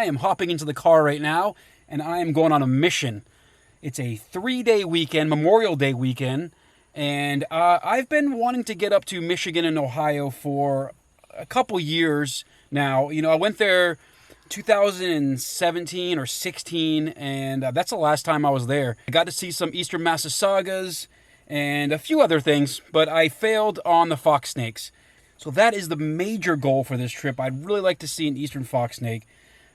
I am hopping into the car right now, and I am going on a mission. It's a 3-day weekend, Memorial Day weekend, and I've been wanting to get up to Michigan and Ohio for a couple years now. You know, I went there 2017 or 16, and that's the last time I was there. I got to see some eastern Massasaugas and a few other things, but I failed on the fox snakes. So that is the major goal for this trip. I'd really like to see an eastern fox snake.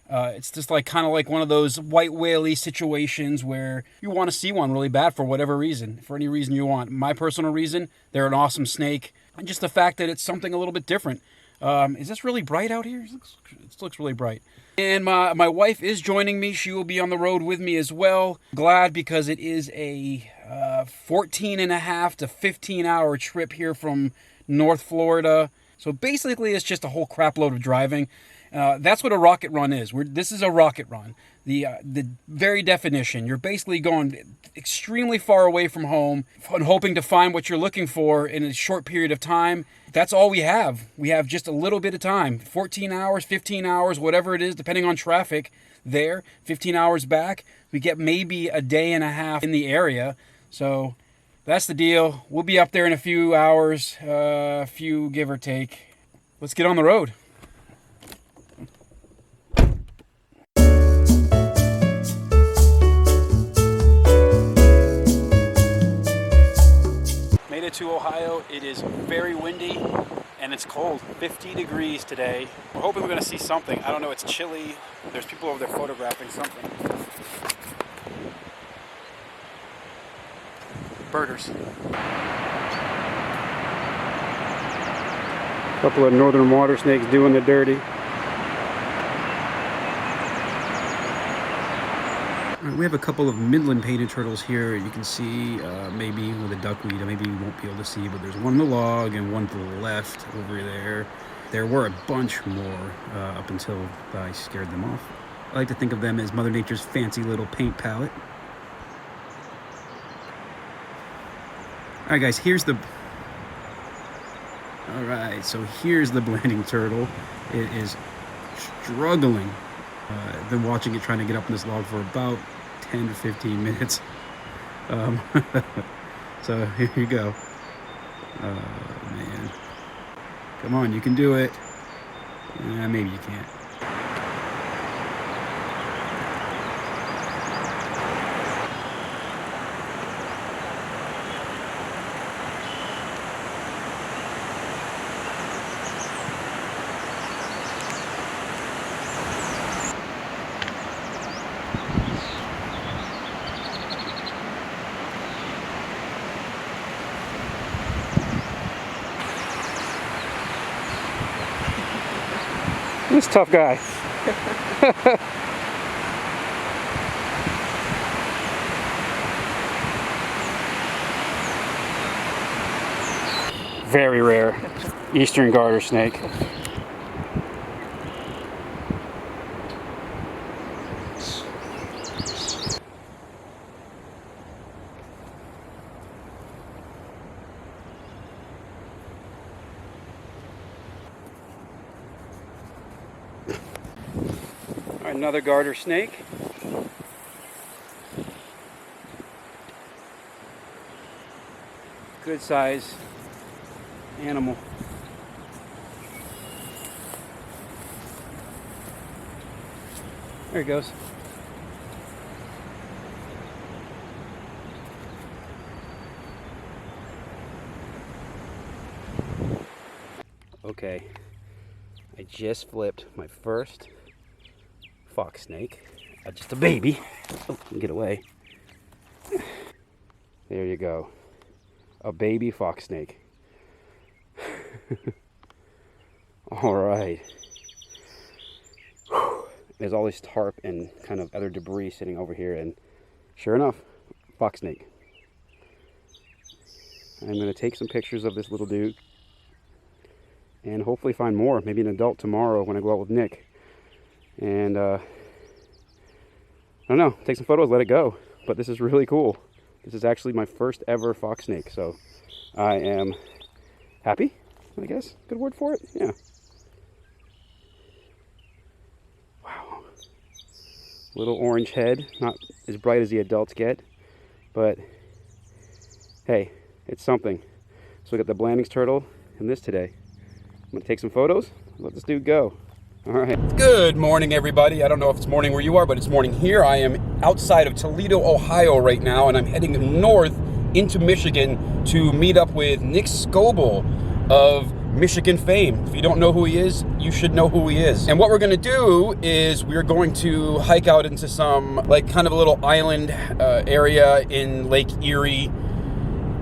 It's just like kind of like one of those white whale-y situations where you want to see one really bad for whatever reason, for any reason you want. My personal reason, they're an awesome snake, and just the fact that it's something a little bit different. Is this really bright out here? It looks really bright. And my wife is joining me. She will be on the road with me as well. Glad, because it is a 14 and a half to 15 hour trip here from North Florida. So basically it's just a whole crap load of driving. That's what a rocket run is. This is a rocket run. The very definition. You're basically going extremely far away from home and hoping to find what you're looking for in a short period of time. That's all we have. We have just a little bit of time. 14 hours, 15 hours, whatever it is, depending on traffic there. 15 hours back. We get maybe a day and a half in the area. So that's the deal. We'll be up there in a few hours, a few give or take. Let's get on the road. Made it to Ohio. It is very windy and it's cold. 50 degrees today. We're hoping we're going to see something. I don't know. It's chilly. There's people over there photographing something. Birders. A couple of northern water snakes doing the dirty. We have a couple of Midland painted turtles here. You can see maybe with a duckweed, maybe you won't be able to see, but there's one on the log and one to the left over there. There were a bunch more up until I scared them off. I like to think of them as Mother Nature's fancy little paint palette. Alright guys, here's the blending turtle. It is struggling. Been watching it trying to get up in this log for about 10 to 15 minutes. So here you go. Oh man. Come on, you can do it. Maybe you can't. This tough guy. Very rare eastern garter snake. Another garter snake. Good size animal. There he goes. Okay, I just flipped my first fox snake. Just a baby. Oh, get away. There you go. A baby fox snake. All right. There's all this tarp and kind of other debris sitting over here, and sure enough, fox snake. I'm going to take some pictures of this little dude and hopefully find more, maybe an adult tomorrow when I go out with Nick. And I don't know, take some photos, let it go. But this is really cool. This is actually my first ever fox snake, so I am happy, I guess. Good word for it? Yeah. Wow. Little orange head, not as bright as the adults get, but hey, it's something. So we got the Blandings turtle and this today. I'm gonna take some photos, let this dude go. All right. Good morning, everybody. I don't know if it's morning where you are, but it's morning here. I am outside of Toledo, Ohio right now, and I'm heading north into Michigan to meet up with Nick Scoble of Michigan fame. If you don't know who he is, you should know who he is. And what we're gonna do is we're going to hike out into some, like, kind of a little island area in Lake Erie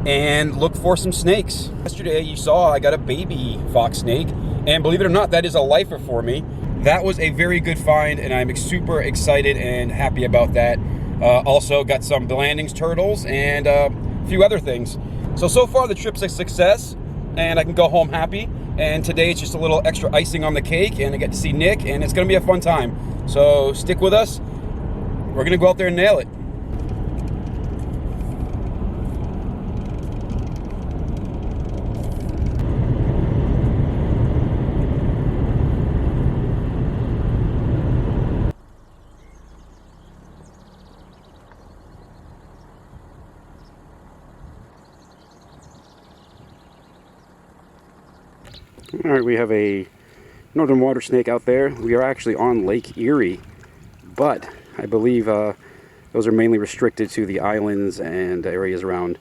and look for some snakes. Yesterday you saw I got a baby fox snake, and believe it or not, that is a lifer for me. That was a very good find, and I'm super excited and happy about that. Also got some Blandings turtles and a few other things. So far the trip's a success, and I can go home happy. And today it's just a little extra icing on the cake, and I get to see Nick, and it's gonna be a fun time. So stick with us. We're gonna go out there and nail it. All right, we have a northern water snake out there. We are actually on Lake Erie, but I believe those are mainly restricted to the islands and areas around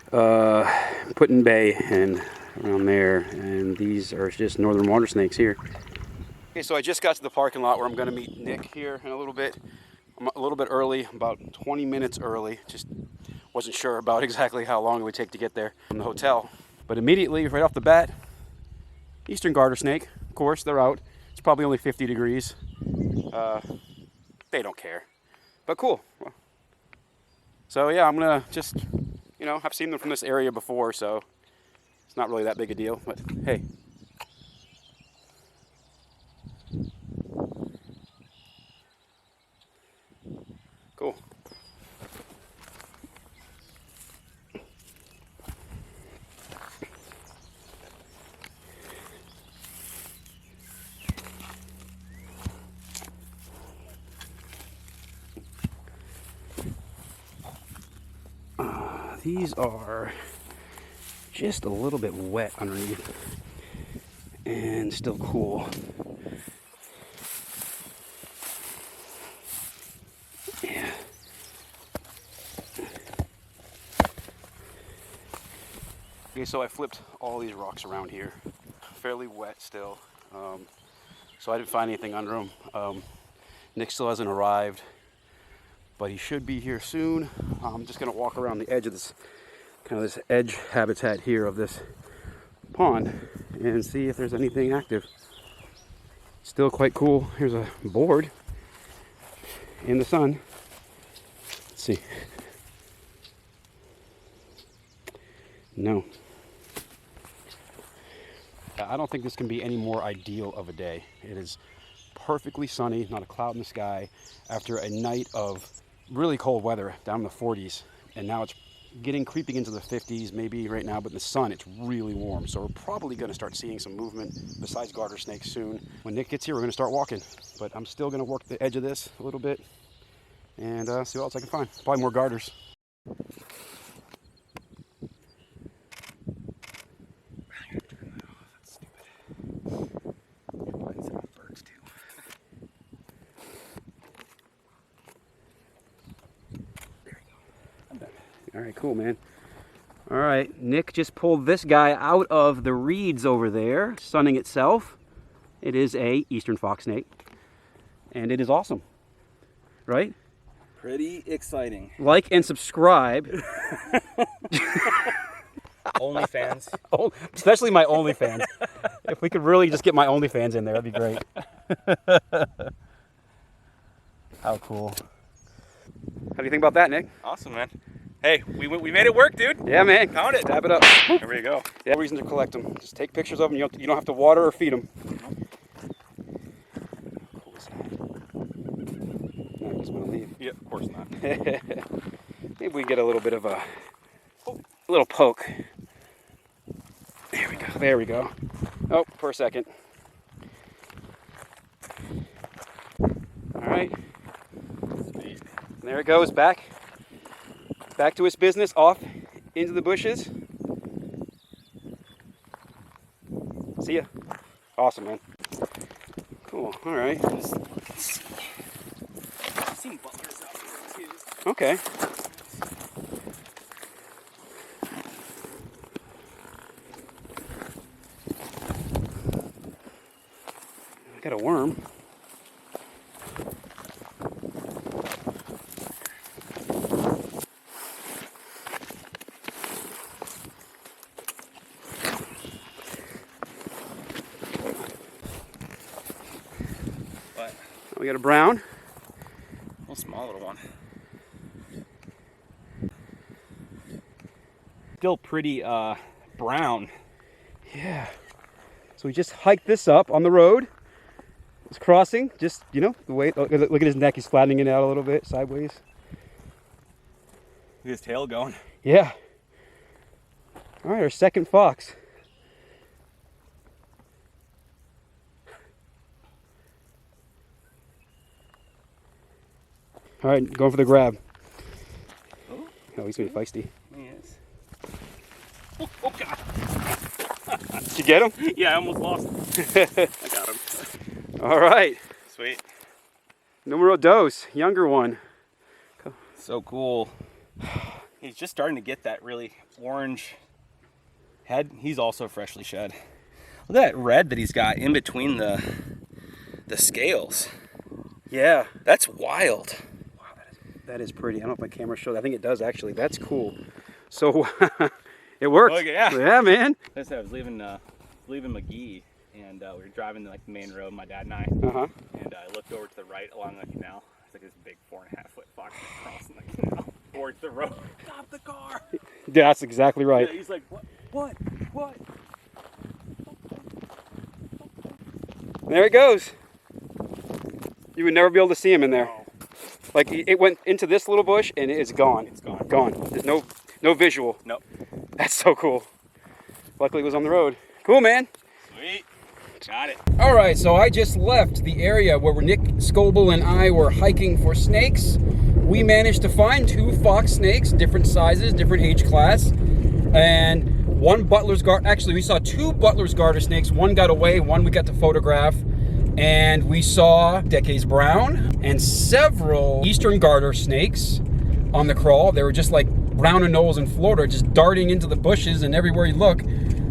Put-in Bay and around there. And these are just northern water snakes here. Okay, so I just got to the parking lot where I'm going to meet Nick here in a little bit. I'm a little bit early, about 20 minutes early. Just wasn't sure about exactly how long it would take to get there from the hotel. But immediately, right off the bat, Eastern garter snake, of course, they're out. It's probably only 50 degrees. They don't care, but cool. So yeah, I'm gonna just, I've seen them from this area before, so it's not really that big a deal, but hey. Cool. These are just a little bit wet underneath and still cool. Yeah. Okay, so I flipped all these rocks around here. Fairly wet still, so I didn't find anything under them. Nick still hasn't arrived, but he should be here soon. I'm just gonna walk around the edge of this, kind of this edge habitat here of this pond and see if there's anything active. Still quite cool. Here's a board in the sun. Let's see. No. I don't think this can be any more ideal of a day. It is perfectly sunny, not a cloud in the sky, after a night of really cold weather down in the 40s, and now it's creeping into the 50s maybe right now, but in the sun it's really warm, so we're probably going to start seeing some movement besides garter snakes soon. When Nick gets here, we're going to start walking, but I'm still going to work the edge of this a little bit and see what else I can find. Probably more garters. All right, cool, man. All right, Nick just pulled this guy out of the reeds over there, sunning itself. It is a eastern fox snake, and it is awesome, right? Pretty exciting. Like and subscribe. OnlyFans. Oh, especially my OnlyFans. If we could really just get my OnlyFans in there, that'd be great. How cool. How do you think about that, Nick? Awesome, man. Hey, we made it work, dude. Yeah, man. Found it. Dab it up. There we go. Yeah, no reason to collect them. Just take pictures of them. You don't have to water or feed them. Cool is that? No, I just want to leave. Yeah, of course not. Maybe we get a little bit of a little poke. There we go. There we go. Oh, for a second. All right. And there it goes, back to its business, off into the bushes. See ya. Awesome, man. Cool. All right. Seen butlers out here too. Okay. I got a worm. What? We got a brown. A small little one. Still pretty brown. Yeah. So we just hiked this up on the road. It's crossing, just, you know, the way, look at his neck, he's flattening it out a little bit, sideways. Look at his tail going. Yeah. All right, our second fox. All right, going for the grab. Oh, he's gonna be feisty. He is. Oh God. Did you get him? Yeah, I almost lost him. I got him. All right. Sweet. Numero dos, younger one. So cool. He's just starting to get that really orange head. He's also freshly shed. Look at that red that he's got in between the scales. Yeah. That's wild. Wow, that is pretty. I don't know if my camera shows. I think it does actually. That's cool. So it worked. Look, yeah. Yeah, man. I was leaving McGee, and we were driving like the main road, my dad and I. Uh-huh. And I looked over to the right along the canal. It's like this big 4.5-foot fox crossing the canal towards the road. Stop the car! Yeah, that's exactly right. Yeah, he's like, what? There it goes. You would never be able to see him in there. No. Like it went into this little bush and it's gone. It's gone. Gone. There's no visual. Nope. That's so cool. Luckily it was on the road. Cool, man. Sweet. Got it. All right, so I just left the area where Nick Scoble and I were hiking for snakes. We managed to find 2 fox snakes, different sizes, different age class, and one Butler's garter. Actually, we saw 2 Butler's garter snakes. One got away, one we got to photograph, and we saw Decades brown and several Eastern garter snakes on the crawl. They were just like brown and nose in Florida, just darting into the bushes and everywhere you look.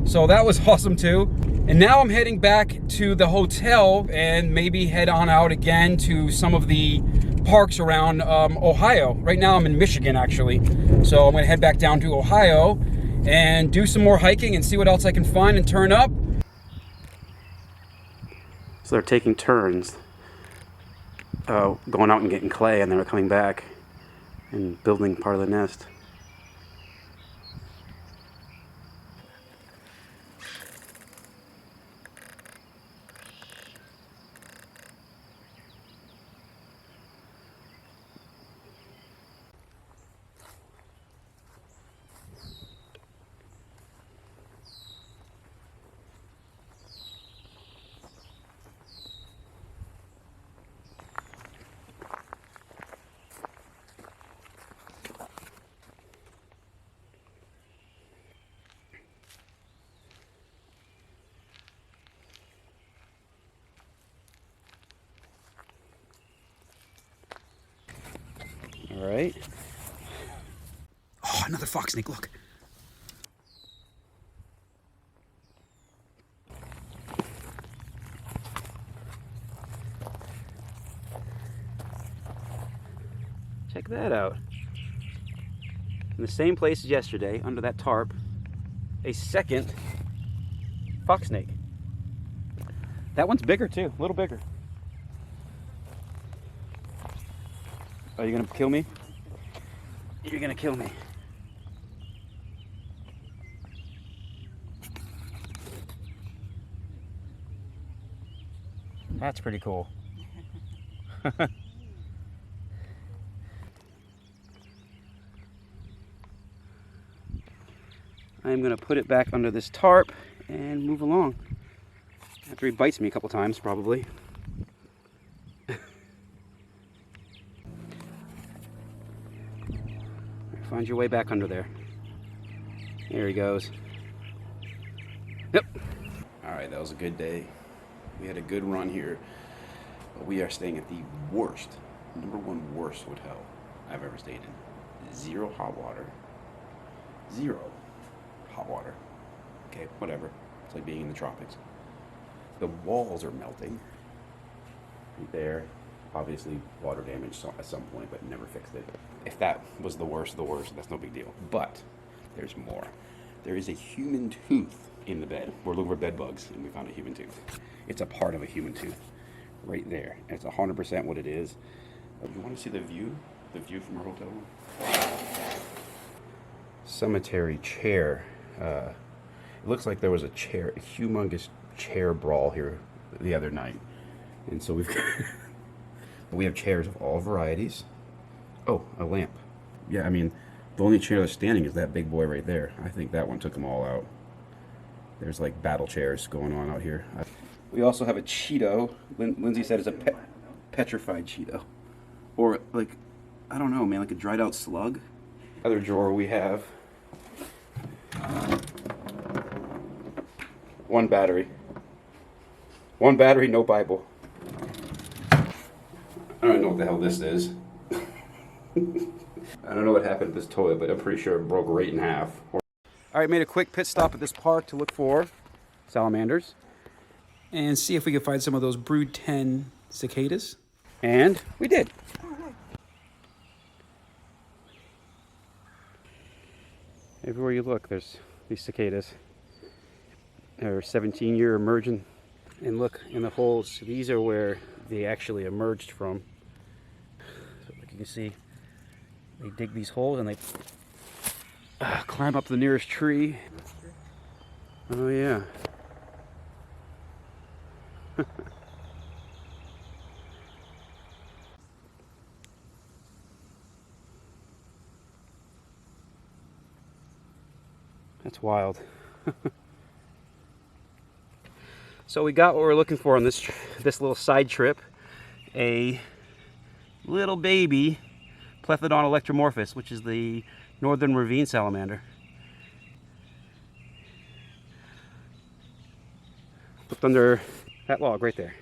So that was awesome too. And now I'm heading back to the hotel and maybe head on out again to some of the parks around Ohio. Right now I'm in Michigan actually. So I'm gonna head back down to Ohio and do some more hiking and see what else I can find and turn up. So they're taking turns going out and getting clay, and then they're coming back and building part of the nest. All right. Oh, another fox snake, look. Check that out. In the same place as yesterday, under that tarp, a second fox snake. That one's bigger too, a little bigger. Are you gonna kill me? You're gonna kill me. That's pretty cool. I'm gonna put it back under this tarp and move along. After he bites me a couple times, probably. Find your way back under there. There he goes. Yep. All right, that was a good day. We had a good run here. But we are staying at the worst, #1 worst hotel I've ever stayed in. 0 hot water. 0 hot water. Okay, whatever. It's like being in the tropics. The walls are melting. Right there. Obviously water damage at some point, but never fixed it. If that was the worst, that's no big deal. But there's more. There is a human tooth in the bed. We're looking for bed bugs, and we found a human tooth. It's a part of a human tooth right there. And it's 100% what it is. You want to see the view? The view from our hotel room? Cemetery chair. It looks like there was a humongous chair brawl here the other night. And so we have chairs of all varieties. Oh, a lamp. Yeah, I mean, the only chair that's standing is that big boy right there. I think that one took them all out. There's like battle chairs going on out here. We also have a Cheeto. Lindsay said it's a petrified Cheeto. Or like, I don't know, man, like a dried out slug. Other drawer we have one battery. One battery, no Bible. I don't know what the hell this is. I don't know what happened to this toilet, but I'm pretty sure it broke right in half. All right, made a quick pit stop at this park to look for salamanders and see if we could find some of those brood 10 cicadas. And we did. Everywhere you look, there's these cicadas. They're 17-year emergent. And look, in the holes, these are where they actually emerged from. So like you can see, they dig these holes and they climb up the nearest tree. Oh yeah. That's wild. So we got what we're looking for on this little side trip. A little baby Plethodon electromorphus, which is the northern ravine salamander. Looked under that log right there.